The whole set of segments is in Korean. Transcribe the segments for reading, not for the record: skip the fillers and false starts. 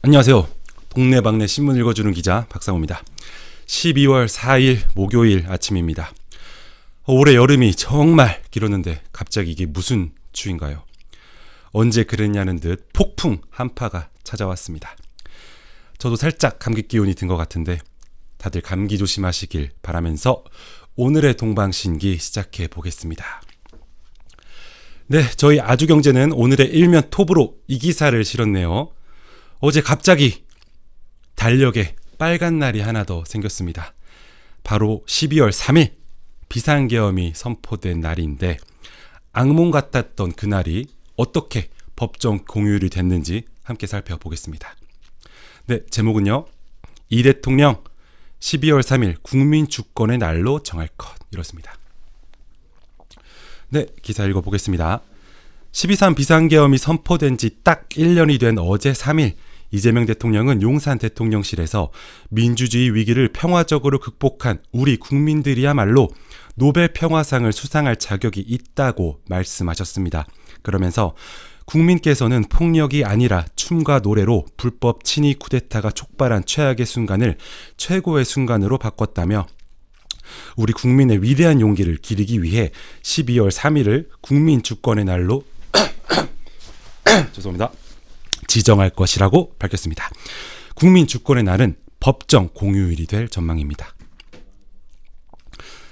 안녕하세요. 동네방네 신문 읽어주는 기자 박상호입니다. 12월 4일 목요일 아침입니다. 올해 여름이 정말 길었는데 갑자기 이게 무슨 추위인가요? 언제 그랬냐는 듯 폭풍 한파가 찾아왔습니다. 저도 살짝 감기 기운이 든 것 같은데 다들 감기 조심하시길 바라면서 오늘의 동방신기 시작해 보겠습니다. 네, 저희 아주경제는 오늘의 일면 톱으로 이 기사를 실었네요. 어제 갑자기 달력에 빨간 날이 하나 더 생겼습니다. 바로 12월 3일 비상계엄이 선포된 날인데 악몽 같았던 그날이 어떻게 법정 공휴일이 됐는지 함께 살펴보겠습니다. 네, 제목은요. 이 대통령 12월 3일 국민 주권의 날로 정할 것, 이렇습니다. 네, 기사 읽어보겠습니다. 12.3 비상계엄이 선포된 지 딱 1년이 된 어제 3일 이재명 대통령은 용산 대통령실에서 민주주의 위기를 평화적으로 극복한 우리 국민들이야말로 노벨 평화상을 수상할 자격이 있다고 말씀하셨습니다. 그러면서 국민께서는 폭력이 아니라 춤과 노래로 불법 친위 쿠데타가 촉발한 최악의 순간을 최고의 순간으로 바꿨다며 우리 국민의 위대한 용기를 기리기 위해 12월 3일을 국민 주권의 날로 죄송합니다. 지정할 것이라고 밝혔습니다. 국민 주권의 날은 법정 공휴일이 될 전망입니다.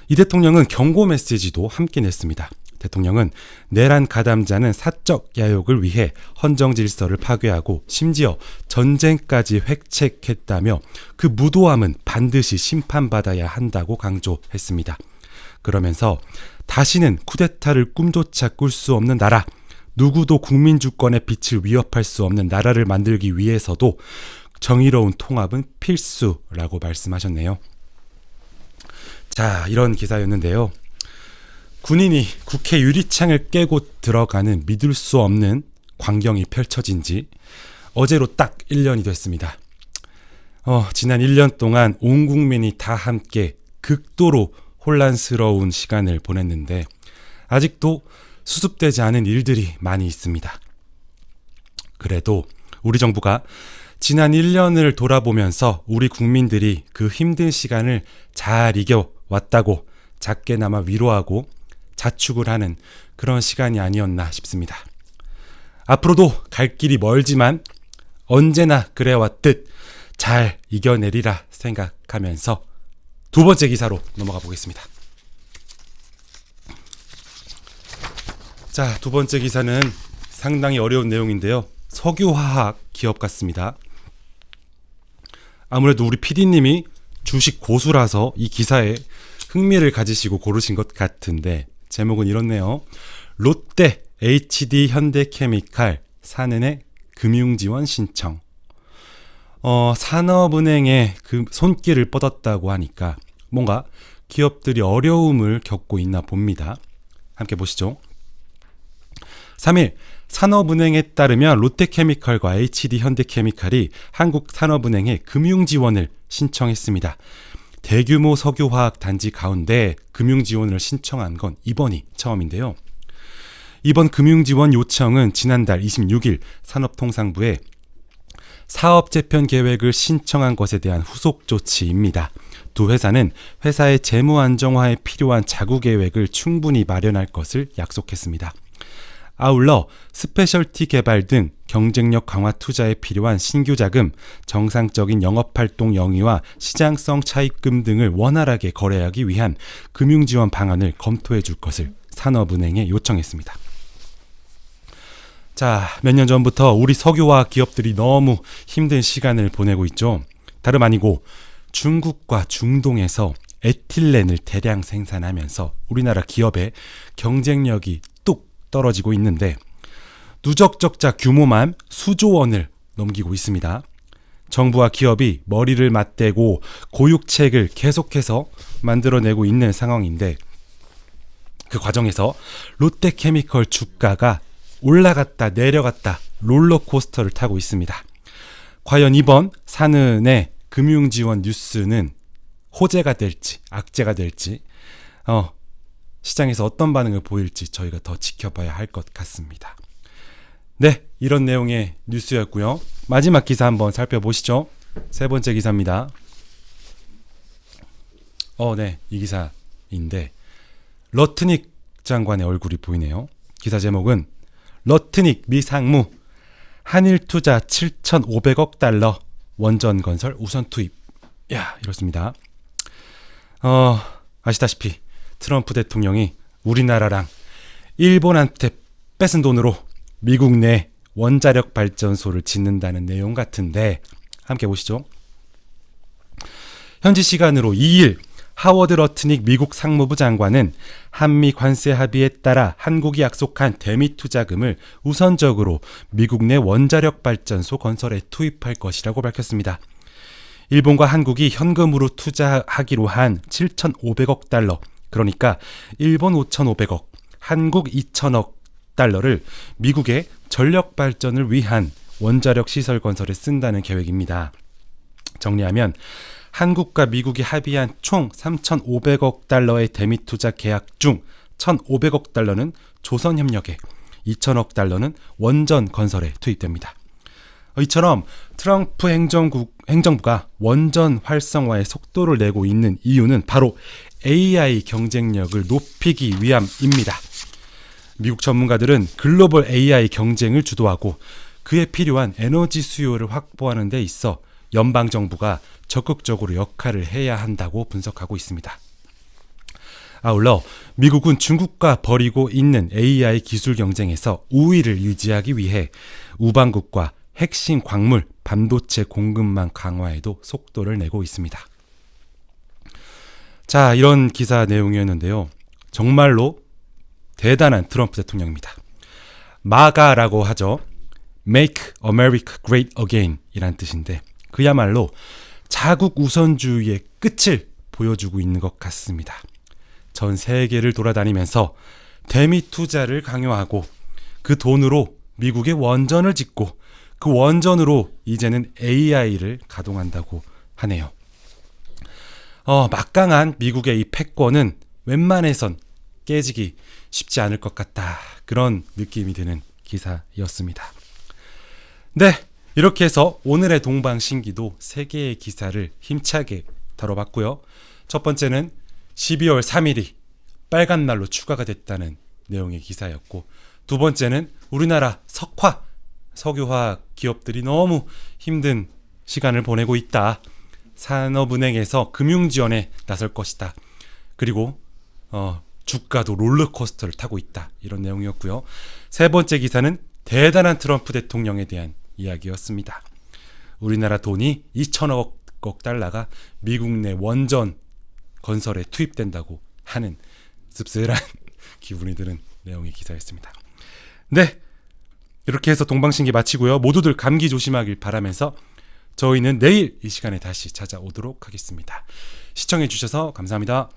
이 대통령은 경고 메시지도 함께 냈습니다. 대통령은 내란 가담자는 사적 야욕을 위해 헌정 질서를 파괴하고 심지어 전쟁까지 획책했다며 그 무도함은 반드시 심판받아야 한다고 강조했습니다. 그러면서 다시는 쿠데타를 꿈조차 꿀 수 없는 나라, 누구도 국민 주권의 빛을 위협할 수 없는 나라를 만들기 위해서도 정의로운 통합은 필수라고 말씀하셨네요. 자, 이런 기사였는데요. 군인이 국회 유리창을 깨고 들어가는 믿을 수 없는 광경이 펼쳐진 지 어제로 딱 1년이 됐습니다. 지난 1년 동안 온 국민이 다 함께 극도로 혼란스러운 시간을 보냈는데 아직도 수습되지 않은 일들이 많이 있습니다. 그래도 우리 정부가 지난 1년을 돌아보면서 우리 국민들이 그 힘든 시간을 잘 이겨왔다고 작게나마 위로하고 자축을 하는 그런 시간이 아니었나 싶습니다. 앞으로도 갈 길이 멀지만 언제나 그래왔듯 잘 이겨내리라 생각하면서 두 번째 기사로 넘어가 보겠습니다. 자, 두 번째 기사는 상당히 어려운 내용인데요. 석유화학 기업 같습니다. 아무래도 우리 PD님이 주식 고수라서 이 기사에 흥미를 가지시고 고르신 것 같은데 제목은 이렇네요. 롯데, HD 현대케미칼 사내내 금융지원 신청. 산업은행에 그 손길을 뻗었다고 하니까 뭔가 기업들이 어려움을 겪고 있나 봅니다. 함께 보시죠. 3일 산업은행에 따르면 롯데케미칼과 HD 현대케미칼이 한국산업은행에 금융지원을 신청했습니다. 대규모 석유화학 단지 가운데 금융지원을 신청한 건 이번이 처음인데요. 이번 금융지원 요청은 지난달 26일 산업통상부에 사업재편 계획을 신청한 것에 대한 후속 조치입니다. 두 회사는 회사의 재무 안정화에 필요한 자구 계획을 충분히 마련할 것을 약속했습니다. 아울러 스페셜티 개발 등 경쟁력 강화 투자에 필요한 신규 자금, 정상적인 영업활동 영위와 시장성 차입금 등을 원활하게 거래하기 위한 금융지원 방안을 검토해 줄 것을 산업은행에 요청했습니다. 자, 몇 년 전부터 우리 석유화학 기업들이 너무 힘든 시간을 보내고 있죠. 다름 아니고 중국과 중동에서 에틸렌을 대량 생산하면서 우리나라 기업의 경쟁력이 떨어지고 있는데 누적 적자 규모만 수조 원을 넘기고 있습니다. 정부와 기업이 머리를 맞대고 고육책을 계속해서 만들어내고 있는 상황인데 그 과정에서 롯데케미칼 주가가 올라갔다 내려갔다 롤러코스터를 타고 있습니다. 과연 이번 산은의 금융지원 뉴스는 호재가 될지 악재가 될지 시장에서 어떤 반응을 보일지 저희가 더 지켜봐야 할 것 같습니다. 네, 이런 내용의 뉴스였고요. 마지막 기사 한번 살펴보시죠. 세 번째 기사입니다. 네, 이 기사인데 러트닉 장관의 얼굴이 보이네요. 기사 제목은 러트닉 미 상무 한일투자 7,500억 달러 원전 건설 우선 투입. 야, 이렇습니다. 아시다시피 트럼프 대통령이 우리나라랑 일본한테 뺏은 돈으로 미국 내 원자력 발전소를 짓는다는 내용 같은데 함께 보시죠. 현지 시간으로 2일 하워드 러트닉 미국 상무부 장관은 한미 관세 합의에 따라 한국이 약속한 대미 투자금을 우선적으로 미국 내 원자력 발전소 건설에 투입할 것이라고 밝혔습니다. 일본과 한국이 현금으로 투자하기로 한 7,500억 달러, 그러니까 일본 5,500억, 한국 2,000억 달러를 미국의 전력 발전을 위한 원자력 시설 건설에 쓴다는 계획입니다. 정리하면 한국과 미국이 합의한 총 3,500억 달러의 대미 투자 계약 중 1,500억 달러는 조선협력에, 2,000억 달러는 원전 건설에 투입됩니다. 이처럼 트럼프 행정부가 원전 활성화에 속도를 내고 있는 이유는 바로 AI 경쟁력을 높이기 위함입니다. 미국 전문가들은 글로벌 AI 경쟁을 주도하고 그에 필요한 에너지 수요를 확보하는 데 있어 연방정부가 적극적으로 역할을 해야 한다고 분석하고 있습니다. 아울러 미국은 중국과 벌이고 있는 AI 기술 경쟁에서 우위를 유지하기 위해 우방국과 핵심 광물, 반도체 공급망 강화에도 속도를 내고 있습니다. 자, 이런 기사 내용이었는데요. 정말로 대단한 트럼프 대통령입니다. 마가라고 하죠. Make America Great Again 이란 뜻인데 그야말로 자국 우선주의의 끝을 보여주고 있는 것 같습니다. 전 세계를 돌아다니면서 대미 투자를 강요하고 그 돈으로 미국의 원전을 짓고 그 원전으로 이제는 AI를 가동한다고 하네요. 막강한 미국의 이 패권은 웬만해선 깨지기 쉽지 않을 것 같다. 그런 느낌이 드는 기사였습니다. 네, 이렇게 해서 오늘의 동방신기도 3개의 기사를 힘차게 다뤄봤고요. 첫 번째는 12월 3일이 빨간 날로 추가가 됐다는 내용의 기사였고, 두 번째는 우리나라 석유화학 기업들이 너무 힘든 시간을 보내고 있다. 산업은행에서 금융지원에 나설 것이다. 그리고 주가도 롤러코스터를 타고 있다. 이런 내용이었고요. 세 번째 기사는 대단한 트럼프 대통령에 대한 이야기였습니다. 우리나라 돈이 2,000억 달러가 미국 내 원전 건설에 투입된다고 하는 씁쓸한 기분이 드는 내용의 기사였습니다. 네, 이렇게 해서 동방신기 마치고요. 모두들 감기 조심하길 바라면서 저희는 내일 이 시간에 다시 찾아오도록 하겠습니다. 시청해 주셔서 감사합니다.